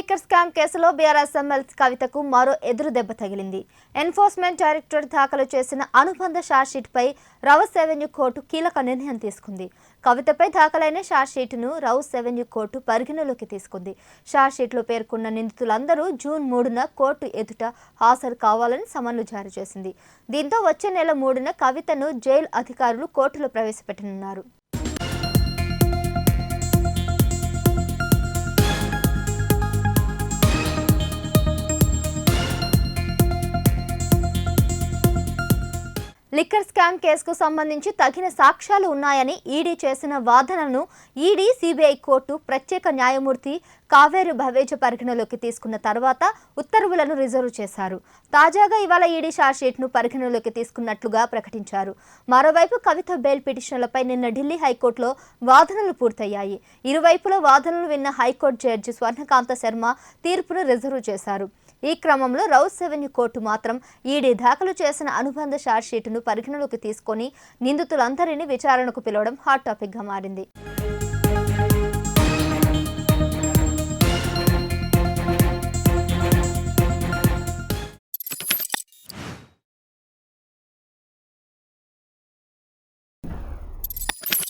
Liquor scam కేసులో BRS MLC కవితకు మరో ఎదురు దెబ్బ తగిలింది. ఎన్ఫోర్స్మెంట్ డైరెక్టరేట్ దాఖలు చేసిన అనుబంధ ఛార్జ్షీట్పై రౌస్ రెవెన్యూ కోర్టు కీలక నిర్ణయం తీసుకుంది. కవితపై దాఖలైన ఛార్జ్షీట్ను రౌస్ రెవెన్యూ కోర్టు పరిగణలోకి తీసుకుంది. ఛార్జ్షీట్లో పేర్కొన్న నిందితులందరూ జూన్ 3న కోర్టు ఎదుట హాజరు కావాలని సమన్లు జారీ చేసింది. దీంతో వచ్చే నెల 3న కవితను జైలు అధికారులు కోర్టులో ప్రవేశపెట్టనున్నారు. లిక్కర్ స్కామ్ కేసుకు సంబంధించి తగిన సాక్ష్యాలు ఉన్నాయని ఈడీ చేసిన వాదనను ఈడీ సిబిఐ కోర్టు ప్రత్యేక న్యాయమూర్తి కావేరు భవేజ పరిగణలోకి తీసుకున్న తర్వాత ఉత్తర్వులను రిజర్వ్ చేశారు. తాజాగా ఇవాళ ఈడీ ఛార్జ్షీట్ను పరిగణలోకి తీసుకున్నట్లుగా ప్రకటించారు. మరోవైపు కవిత బెయిల్ పిటిషన్లపై నిన్న ఢిల్లీ హైకోర్టులో వాదనలు పూర్తయ్యాయి. ఇరువైపుల వాదనలు విన్న హైకోర్టు జడ్జి స్వర్ణకాంత శర్మ తీర్పును రిజర్వ్ చేశారు. ఈ క్రమంలో రౌస్ రెవెన్యూ కోర్టు మాత్రం ఈడీ దాఖలు చేసిన అనుబంధ ఛార్జ్షీట్ను పరిగణలోకి తీసుకొని నిందితులందరినీ విచారణకు పిలవడం హాట్ టాపిక్గా మారింది.